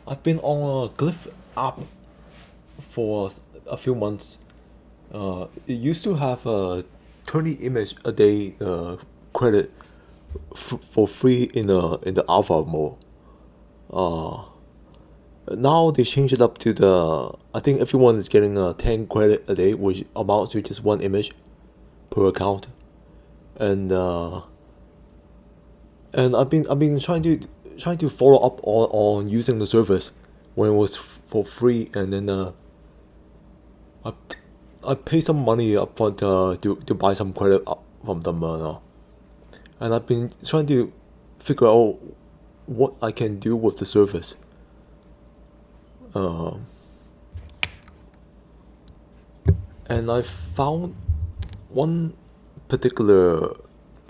I've been on a Glif app for a few months. It used to have a 20 image a day credit for free in the alpha mode. Now they changed it up to I think everyone is getting a 10 credit a day, which amounts to just one image per account. And I've been trying to follow up on using the service when it was for free, and then I I pay some money upfront to buy some credit up from them now. And I've been trying to figure out what I can do with the service. Uh, and I found one particular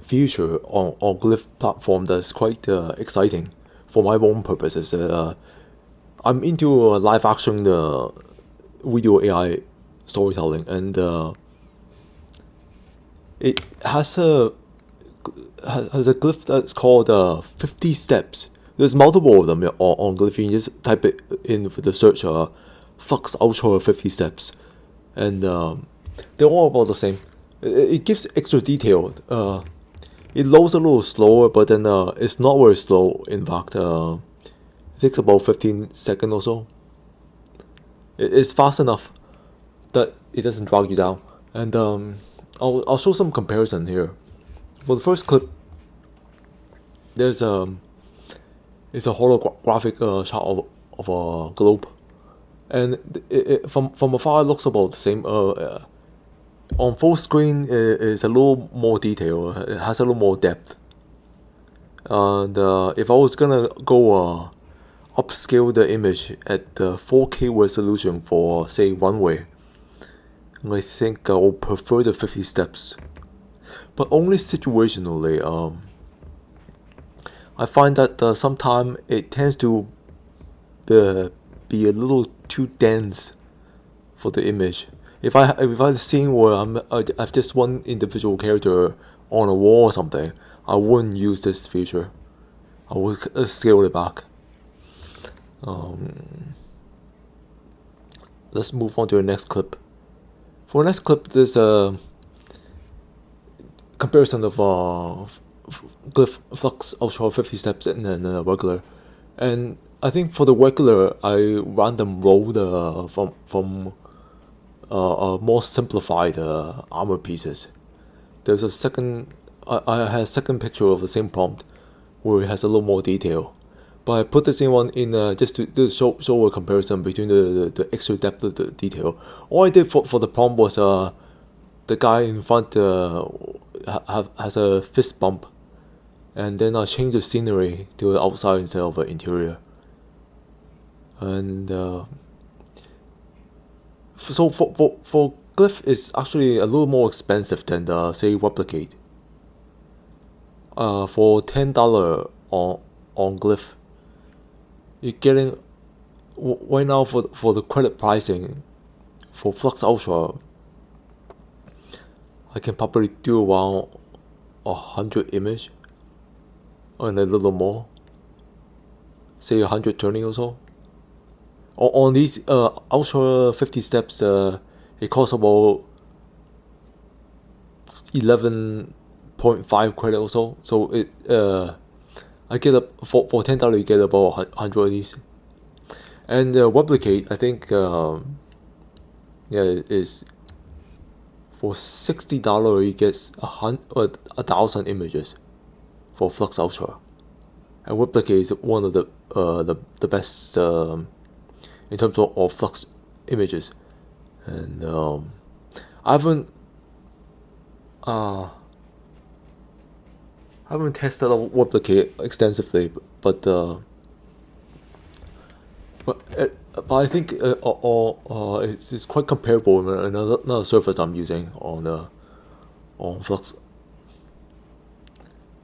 feature on Glyph platform that's quite exciting for my own purposes. I'm into live action video AI storytelling, and it has a glyph that's called 50 steps. There's multiple of them on Glyph. You just type it in for the search Flux Ultra 50 steps, and they're all about the same. It gives extra detail. It loads a little slower, but then it's not very slow. In fact, it takes about 15 seconds or so. It's fast enough that it doesn't drag you down. And I'll show some comparison here. For the first clip, there's it's a holographic shot of a globe, and from afar it looks about the same. On full screen, it's a little more detail. It has a little more depth. And if I was gonna go upscale the image at the 4K resolution for say one way, I think I will prefer the 50 steps, but only situationally. I find that sometimes it tends to be a little too dense for the image. If I have a scene where I've just one individual character on a wall or something, I wouldn't use this feature. I would scale it back. Let's move on to the next clip. For the next clip, there's a comparison of Glyph Flux Ultra 50 steps and then regular. And I think for the regular, I random rolled from more simplified armor pieces. There's a second. I had a second picture of the same prompt where it has a little more detail. But I put the same one in just to show a comparison between the extra depth of the detail. All I did for the prompt was the guy in front has a fist bump, and then I changed the scenery to the outside instead of the interior. And so for Glyph, it's actually a little more expensive than say Replicate. For $10 on Glyph, you're getting right now for the credit pricing for Flux Ultra. I can probably do around 100 image and a little more, say 120 or so. On these Ultra 50 steps, it costs about 11.5 credit or so. So I get for $10 you get about 100 of these. And Replicate, I think it is for $60 you get 1,000 images for Flux Ultra. And Replicate is one of the best in terms of Flux images. And I haven't tested out Replicate extensively, but I think it's quite comparable in another surface I'm using on Flux.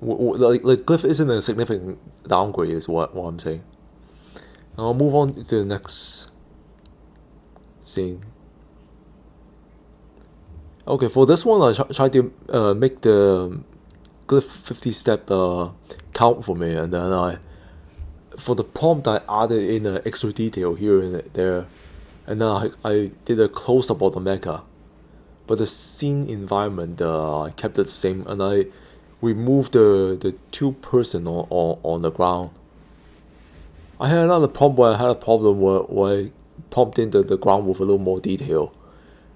Like Glyph isn't a significant downgrade, is what I'm saying. I'll move on to the next scene. Okay, for this one, I tried to make the Glyph 50 step count for me, and then I for the prompt, I added in an extra detail here and there, and then I did a close up of the mecha. But the scene environment, I kept it the same, and I removed the two person on the ground. I had another problem where I had a problem where I pumped in the ground with a little more detail,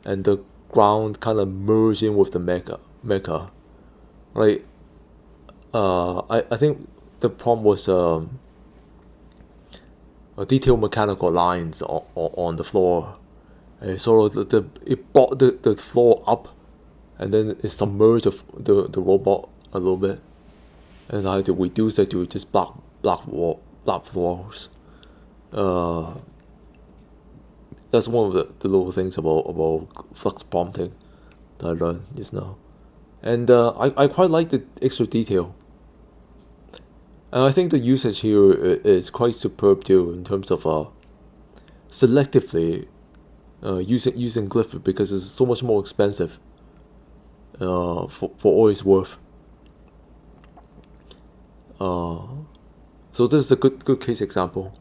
and the ground kind of merged in with the mecha. Like, I think the problem was detailed mechanical lines on the floor. And sort of it brought the floor up, and then it submerged the robot a little bit, and I had to reduce it to just black floors. That's one of the little things about Flux prompting that I learned just now, and I quite like the extra detail. And I think the usage here is quite superb too in terms of selectively using Glif because it's so much more expensive for all it's worth. So this is a good case example,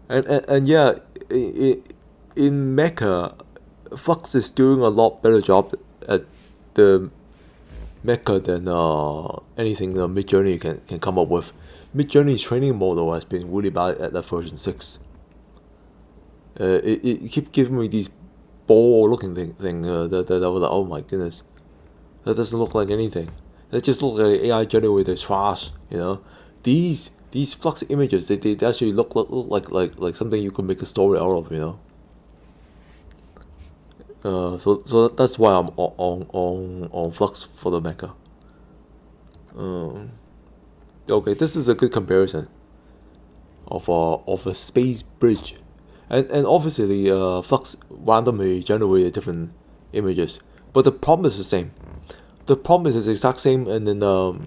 and yeah, in Mecha, Flux is doing a lot better job at the Mecha than anything Midjourney can come up with. Midjourney's training model has been really bad at that version 6. It keep giving me these ball looking thing that I was like, oh my goodness, that doesn't look like anything. That just look like AI generated trash, you know. These Flux images, they actually look like something you could make a story out of, you know. So that's why I'm on Flux for the mecha. Okay, this is a good comparison of a space bridge, and obviously Flux randomly generated different images, but the problem is the same. The problem is the exact same, and then but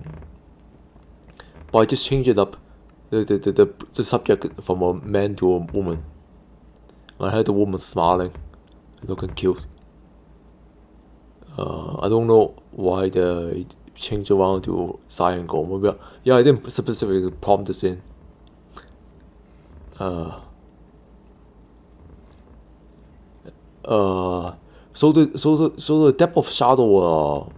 I just change it up, the subject from a man to a woman. I had the woman smiling, looking cute. I don't know why they changed around to side and go. Maybe I didn't specifically prompt this in. So the depth of shadow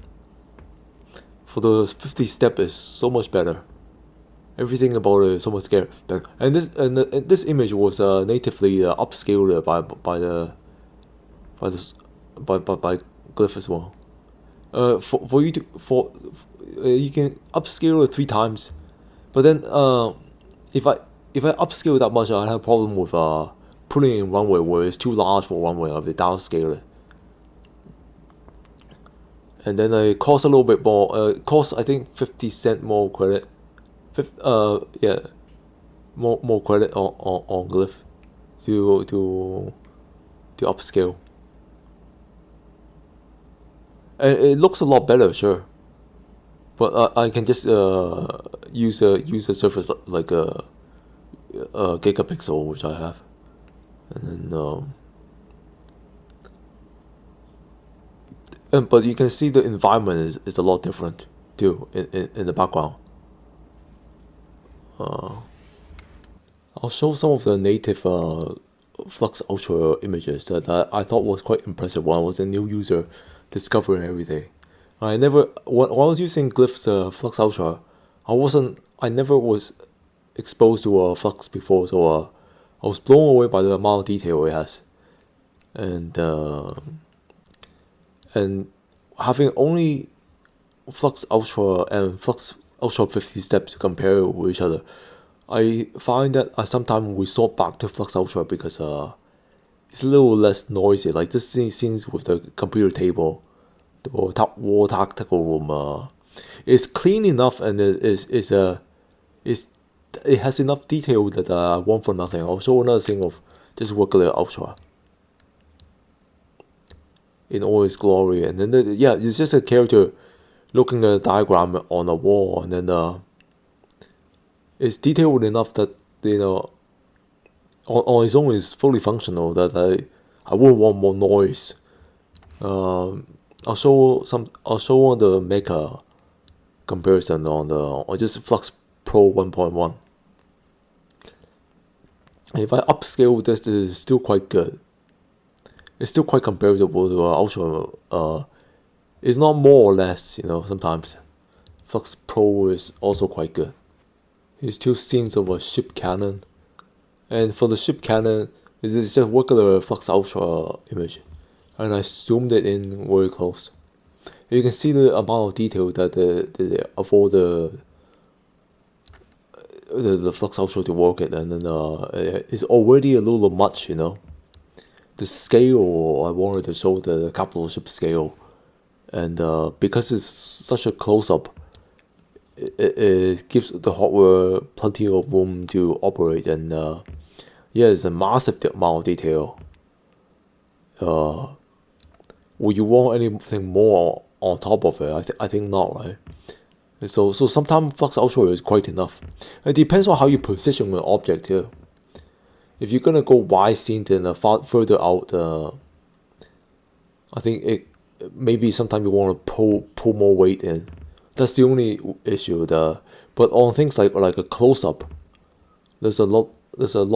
for the 50 step is so much better. Everything about it is so much better. And this image was natively upscaled by Glif as well. For you you can upscale it 3 times, but then if I upscale that much, I have a problem with putting it in runway where it's too large for runway. I have to downscale it, and then it costs a little bit more. It costs I think 50 cent more credit. Yeah, more credit on Glif to upscale. And it looks a lot better, sure, but I can just use a surface like a gigapixel, which I have, and then but you can see the environment is a lot different too in the background. I'll show some of the native Flux Ultra images that I thought was quite impressive when I was a new user discovering everything. When I was using Glif's Flux Ultra, I never was exposed to Flux before, so I was blown away by the amount of detail it has, and having only Flux Ultra and Flux Ultra 50 steps to compare with each other, I find that I sometimes resort back to Flux Ultra because it's a little less noisy. Like this scenes with the computer table, the war tactical room, it's clean enough, and it has enough detail that I want for nothing. I'll show another thing of just regular Ultra in all its glory, and then it's just a character looking at a diagram on a wall, and then it's detailed enough that on its own is fully functional, that I wouldn't want more noise. I'll show on the Mecha comparison on just Flux Pro 1.1. If I upscale this is still quite good. It's still quite comparable to Ultra. It's not more or less, sometimes. Flux Pro is also quite good. Here's two scenes of a ship cannon. And for the ship cannon, it's just regular Flux Ultra image. And I zoomed it in very close. You can see the amount of detail that of all the Flux Ultra to work at, and then it's already a little much, The scale, I wanted to show the capital ship scale, and because it's such a close up, it gives the hardware plenty of room to operate, and yeah, it's a massive amount of detail. Would you want anything more on top of it? I think not, right? So sometimes Flux Ultra is quite enough. It depends on how you position an object here. If you're gonna go wide scene, then further out, I think maybe sometimes you want to pull more weight in. That's the only issue. But on things like a close up, there's a lot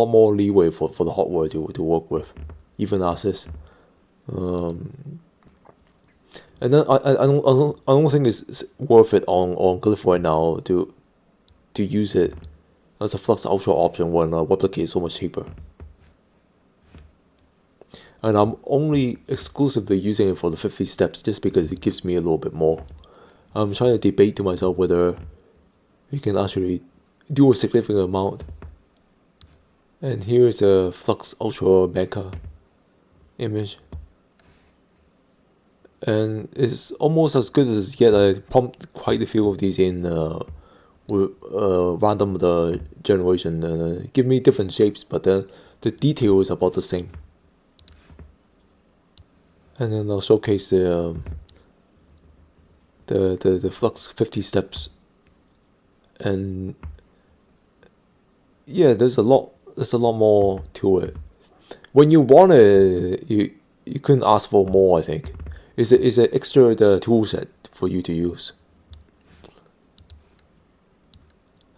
more leeway for the hardware to work with, even as is. And then I don't think it's worth it on Glif right now to use it as a Flux Ultra option when Replicate is so much cheaper. And I'm only exclusively using it for the 50 steps just because it gives me a little bit more. I'm trying to debate to myself whether you can actually do a significant amount. And here's a Flux Ultra Mecha image. And it's almost as good as yet. I pumped quite a few of these in with random the generation. Give me different shapes, but then the detail is about the same. And then I'll showcase the Flux 50 steps. And yeah, there's a lot more to it. When you want it, you couldn't ask for more, I think. It's an extra tool set for you to use.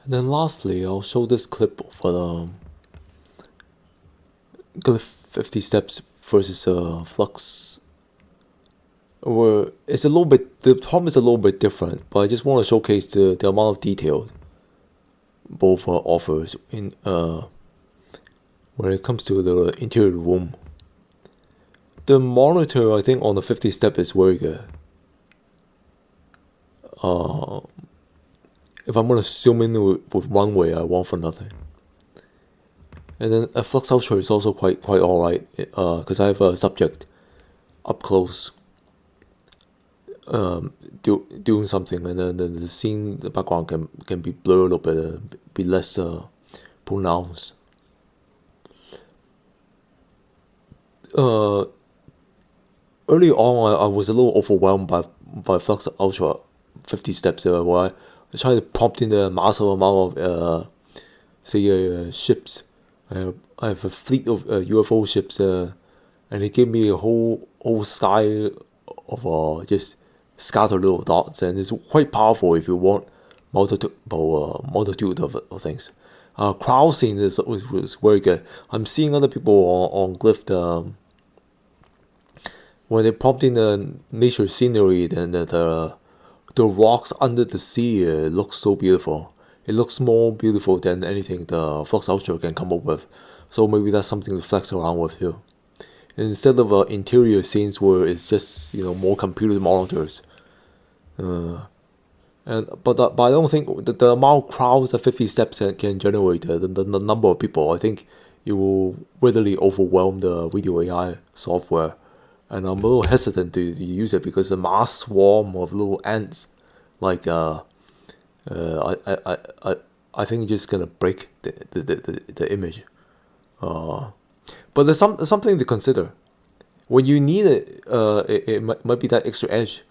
And then lastly, I'll show this clip for the Glif 50 steps versus Flux. Where it's a little bit, the problem is a little bit different, but I just want to showcase the amount of detail both offers in when it comes to the interior room. The monitor, I think, on the 50 step is very good. If I'm gonna zoom in with one way, I want for nothing. And then a Flux Ultra is also quite alright, because I have a subject up close doing something, and then the scene, the background can be blurred a bit, be less pronounced. Early on, I was a little overwhelmed by Flux Ultra 50 steps where I tried to prompt in the massive amount of ships. I have a fleet of UFO ships, and it gave me a whole sky of just scattered little dots, and it's quite powerful if you want multitude of things. Crowd scene was very good. I'm seeing other people on Glif when they prompt in the nature scenery, then the rocks under the sea looks so beautiful. It looks more beautiful than anything the Flux Ultra can come up with. So maybe that's something to flex around with too. Instead of interior scenes where it's just more computer monitors. But I don't think the amount of crowds that 50 steps can generate, the number of people, I think it will readily overwhelm the video AI software. And I'm a little hesitant to use it because a mass swarm of little ants, like I think it's just gonna break the image. But there's something to consider. When you need it, it might be that extra edge.